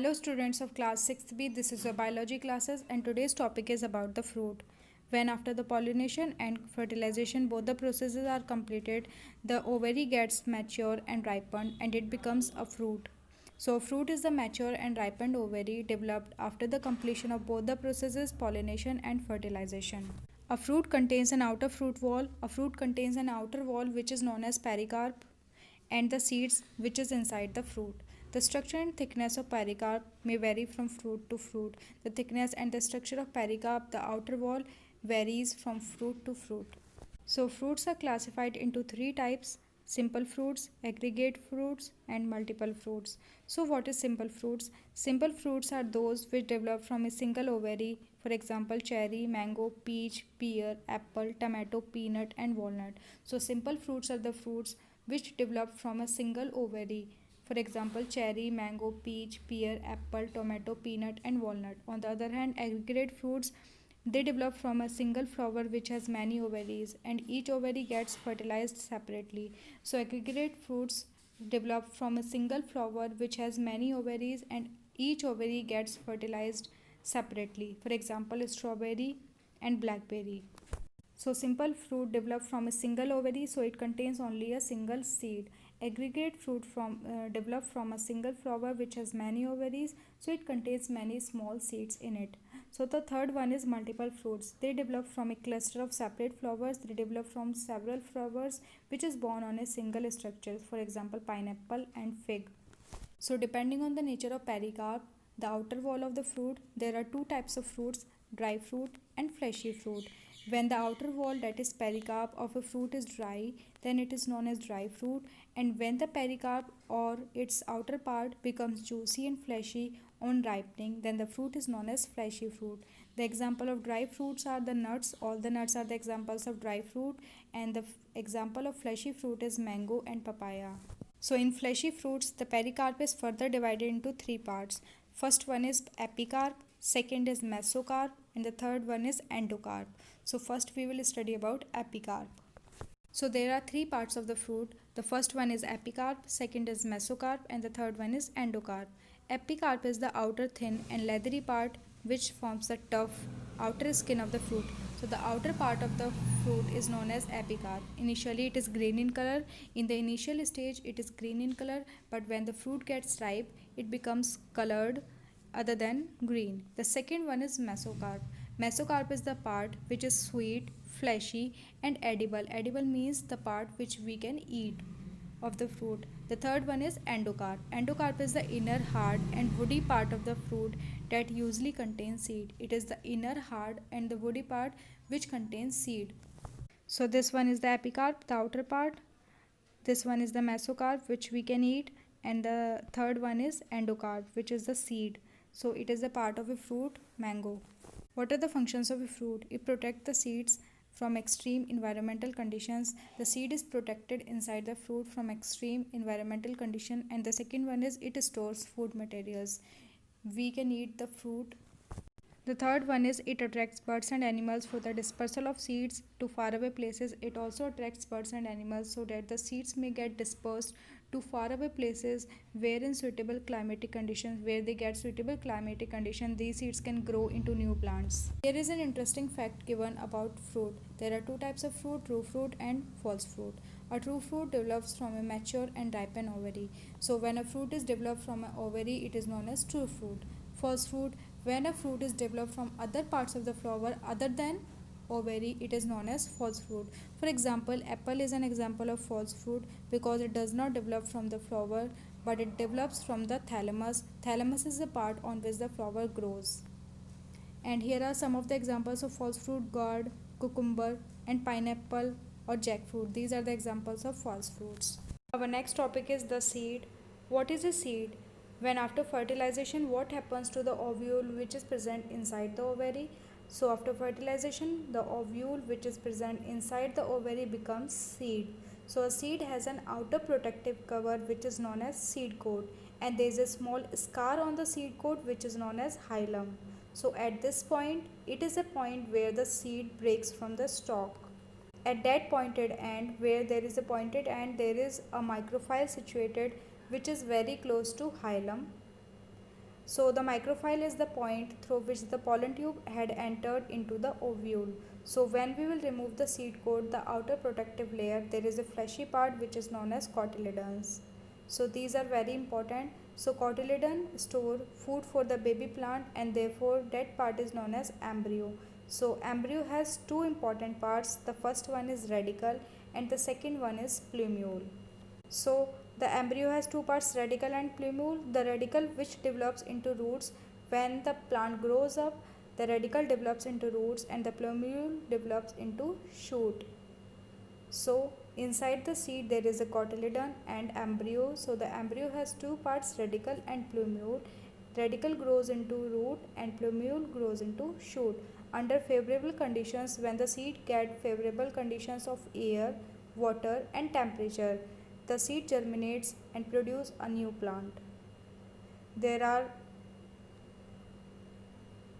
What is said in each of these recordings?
Hello students of class 6th B, this is your biology classes and today's topic is about the fruit. When after the pollination and fertilization both the processes are completed, the ovary gets mature and ripened and it becomes a fruit. So fruit is the mature and ripened ovary developed after the completion of both the processes pollination and fertilization. A fruit contains an outer fruit wall. A fruit contains an outer wall which is known as pericarp and the seeds which is inside the fruit. The structure and thickness of pericarp may vary from fruit to fruit. The thickness and the structure of pericarp, the outer wall, varies from fruit to fruit. So fruits are classified into three types: simple fruits, aggregate fruits, and multiple fruits. So what is simple fruits? Simple fruits are those which develop from a single ovary, for example cherry, mango, peach, pear, apple, tomato, peanut, and walnut. So simple fruits are the fruits which develop from a single ovary, for example cherry, mango, peach, pear, apple, tomato, peanut, and walnut. On the other hand, aggregate fruits, they develop from a single flower which has many ovaries and each ovary gets fertilized separately. So aggregate fruits develop from a single flower which has many ovaries and each ovary gets fertilized separately. For example, strawberry and blackberry. So simple fruit develop from a single ovary, so it contains only a single seed. Aggregate fruit develop from a single flower which has many ovaries, so it contains many small seeds in it. So the third one is multiple fruits. They develop from a cluster of separate flowers. They develop from several flowers which is born on a single structure. For example, pineapple and fig. So depending on the nature of pericarp, the outer wall of the fruit, there are two types of fruits: dry fruit and fleshy fruit. When the outer wall, that is pericarp, of a fruit is dry, then it is known as dry fruit, and when the pericarp or its outer part becomes juicy and fleshy on ripening, then the fruit is known as fleshy fruit. The example of dry fruits are the nuts. All the nuts are the examples of dry fruit, and the example of fleshy fruit is mango and papaya. So in fleshy fruits, the pericarp is further divided into three parts. First one is epicarp, second is mesocarp, and the third one is endocarp. So first we will study about epicarp. So there are three parts of the fruit. The first one is epicarp, second is mesocarp, and the third one is endocarp. Epicarp is the outer thin and leathery part which forms the tough outer skin of the fruit. So the outer part of the fruit is known as epicarp. Initially it is green in color. In the initial stage it is green in color, but when the fruit gets ripe it becomes colored other than green. The second one is mesocarp. Mesocarp is the part which is sweet, fleshy, and edible. Edible means the part which we can eat of the fruit. The third one is endocarp. Endocarp is the inner hard and woody part of the fruit that usually contains seed. It is the inner hard and the woody part which contains seed. So this one is the epicarp, the outer part. This one is the mesocarp which we can eat, and the third one is endocarp which is the seed. So it is a part of a fruit, mango. What are the functions of a fruit? It protects the seeds from extreme environmental conditions. The seed is protected inside the fruit from extreme environmental condition, and the second one is it stores food materials. We can eat the fruit. The third one is it attracts birds and animals for the dispersal of seeds to faraway places. It also attracts birds and animals so that the seeds may get dispersed to faraway places where in suitable climatic conditions, where they get suitable climatic conditions, these seeds can grow into new plants. Here is an interesting fact given about fruit. There are two types of fruit: true fruit and false fruit. A true fruit develops from a mature and ripened ovary. So when a fruit is developed from an ovary, it is known as true fruit. False fruit: when a fruit is developed from other parts of the flower other than ovary, it is known as false fruit. For example, apple is an example of false fruit because it does not develop from the flower but it develops from the thalamus. Thalamus is the part on which the flower grows. And here are some of the examples of false fruit: gourd, cucumber, and pineapple or jackfruit. These are the examples of false fruits. Our next topic is the seed. What is a seed? When after fertilization, what happens to the ovule which is present inside the ovary? So after fertilization, the ovule which is present inside the ovary becomes seed. So a seed has an outer protective cover which is known as seed coat, and there is a small scar on the seed coat which is known as hilum. So at this point, it is a point where the seed breaks from the stalk. At that pointed end, where there is a pointed end, there is a microphyll situated which is very close to hilum. So the micropyle is the point through which the pollen tube had entered into the ovule. So when we will remove the seed coat, the outer protective layer, there is a fleshy part which is known as cotyledons. So these are very important. So cotyledon store food for the baby plant, and therefore that part is known as embryo. So embryo has two important parts. The first one is radicle and the second one is plumule. So the embryo has two parts, radicle and plumule. The radicle which develops into roots when the plant grows up, the radicle develops into roots and the plumule develops into shoot. So inside the seed there is a cotyledon and embryo. So the embryo has two parts, radicle and plumule. Radicle grows into root and plumule grows into shoot. Under favorable conditions, when the seed get favorable conditions of air, water and temperature, the seed germinates and produce a new plant. There are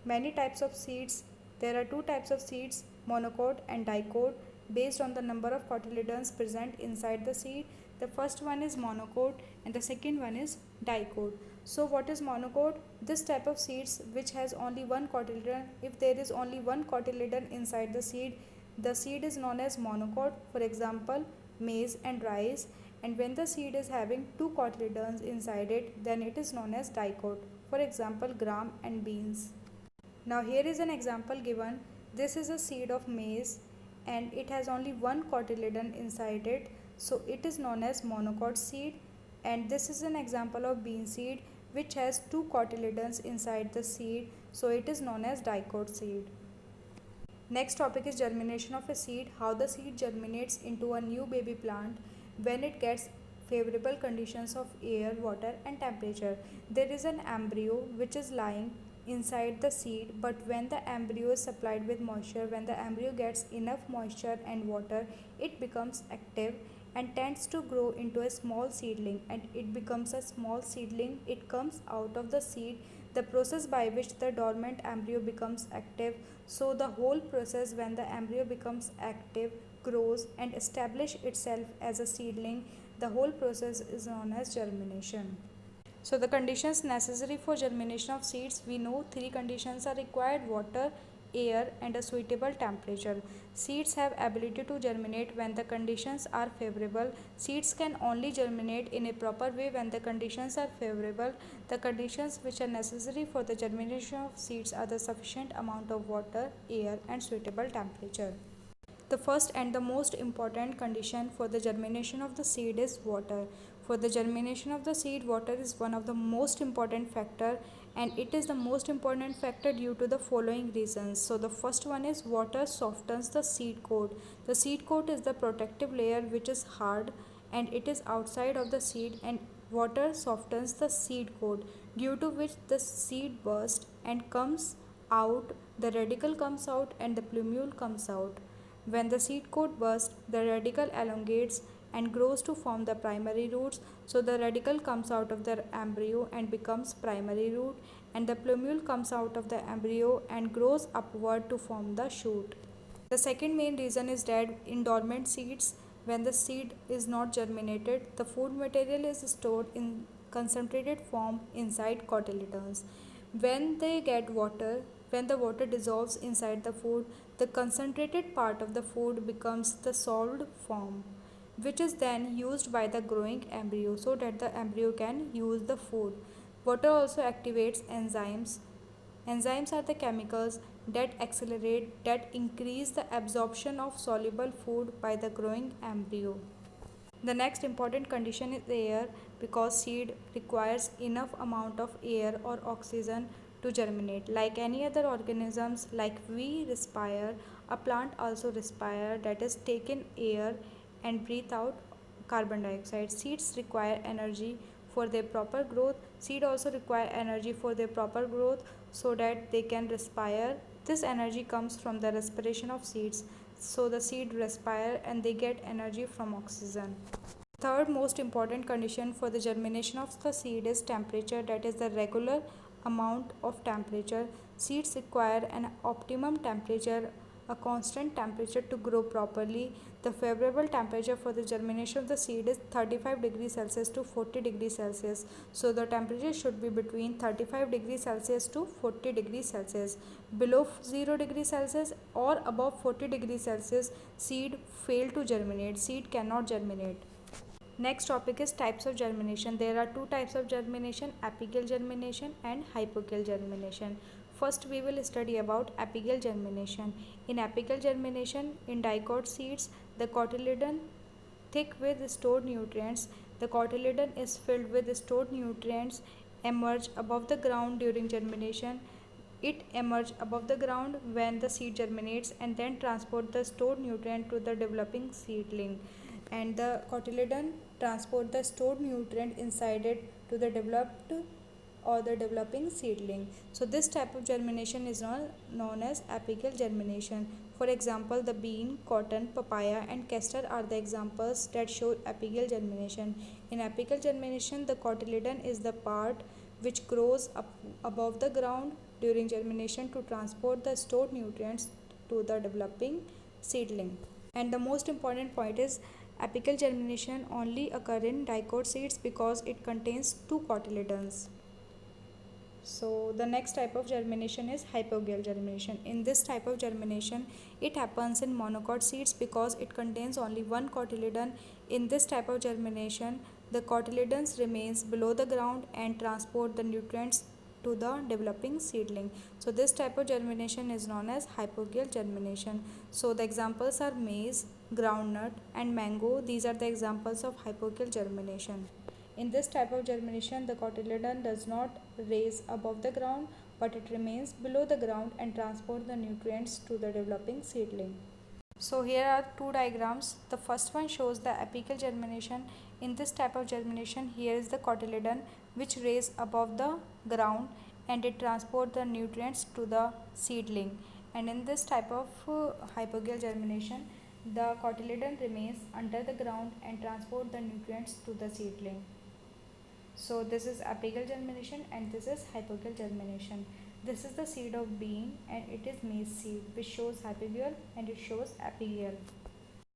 many types of seeds. There are two types of seeds, monocot and dicot, based on the number of cotyledons present inside the seed. The first one is monocot and the second one is dicot. So what is monocot? This type of seeds which has only one cotyledon. If there is only one cotyledon inside the seed is known as monocot. For example, maize and rice. And when the seed is having two cotyledons inside it, then it is known as dicot. For example, gram and beans. Now here is an example given. This is a seed of maize and it has only one cotyledon inside it, so it is known as monocot seed. And this is an example of bean seed which has two cotyledons inside the seed, so it is known as dicot seed. Next topic is germination of a seed, how the seed germinates into a new baby plant when it gets favorable conditions of air, water and temperature. There is an embryo which is lying inside the seed, but when the embryo is supplied with moisture, when the embryo gets enough moisture and water, it becomes active and tends to grow into a small seedling, and it becomes a small seedling. It comes out of the seed, the process by which the dormant embryo becomes active. So the whole process, when the embryo becomes active, grows and establish itself as a seedling, the whole process is known as germination. So the conditions necessary for germination of seeds, we know three conditions are required: water, air and a suitable temperature. Seeds have ability to germinate when the conditions are favorable. Seeds can only germinate in a proper way when the conditions are favorable. The conditions which are necessary for the germination of seeds are the sufficient amount of water, air and suitable temperature. The first and the most important condition for the germination of the seed is water. For the germination of the seed, water is one of the most important factor, and it is the most important factor due to the following reasons. So the first one is water softens the seed coat. The seed coat is the protective layer which is hard and it is outside of the seed, and water softens the seed coat, due to which the seed bursts and comes out, the radicle comes out and the plumule comes out. When the seed coat bursts, the radicle elongates and grows to form the primary roots. So the radicle comes out of the embryo and becomes primary root, and the plumule comes out of the embryo and grows upward to form the shoot. The second main reason is that in dormant seeds, when the seed is not germinated, the food material is stored in concentrated form inside cotyledons. When they get water, when the water dissolves inside the food, the concentrated part of the food becomes the solid form, which is then used by the growing embryo so that the embryo can use the food. Water also activates enzymes. Enzymes are the chemicals that accelerate, that increase the absorption of soluble food by the growing embryo. The next important condition is air, because seed requires enough amount of air or oxygen to germinate. Like any other organisms, like we respire, a plant also respire, that is take in air and breathe out carbon dioxide. Seeds require energy for their proper growth. Seed also require energy for their proper growth so that they can respire. This energy comes from the respiration of seeds. So the seed respire and they get energy from oxygen. Third most important condition for the germination of the seed is temperature, that is the regular amount of temperature. Seeds require an optimum temperature a constant temperature to grow properly. The favorable temperature for the germination of the seed is 35 degrees Celsius to 40 degrees Celsius. So the temperature should be between 35 degrees Celsius to 40 degrees Celsius. Below 0 degrees Celsius or above 40 degrees Celsius, seed fail to germinate. Seed cannot germinate. Next topic is types of germination. There are two types of germination, apical germination and hypogeal germination. First we will study about apical germination. In apical germination, in dicot seeds, the cotyledon thick with stored nutrients, the cotyledon is filled with stored nutrients, emerge above the ground during germination. It emerges above the ground when the seed germinates and then transport the stored nutrient to the developing seedling, and the cotyledon transport the stored nutrient inside it to the developed or the developing seedling. So this type of germination is known as apical germination. For example, the bean, cotton, papaya and castor are the examples that show apical germination. In apical germination, the cotyledon is the part which grows up above the ground during germination to transport the stored nutrients to the developing seedling. And the most important point is apical germination only occur in dicot seeds because it contains two cotyledons. So the next type of germination is hypogeal germination. In this type of germination, it happens in monocot seeds because it contains only one cotyledon. In this type of germination, the cotyledons remains below the ground and transport the nutrients to the developing seedling. So this type of germination is known as hypogeal germination. So the examples are maize, groundnut and mango. These are the examples of hypogeal germination. In this type of germination, the cotyledon does not raise above the ground, but it remains below the ground and transport the nutrients to the developing seedling. So here are two diagrams. The first one shows the apical germination. In this type of germination, here is the cotyledon which raise above the ground and it transport the nutrients to the seedling. And in this type of hypogeal germination, the cotyledon remains under the ground and transport the nutrients to the seedling. So this is apical germination and this is hypogeal germination. This is the seed of bean and it is maize seed which shows hypogeal and it shows apigeal.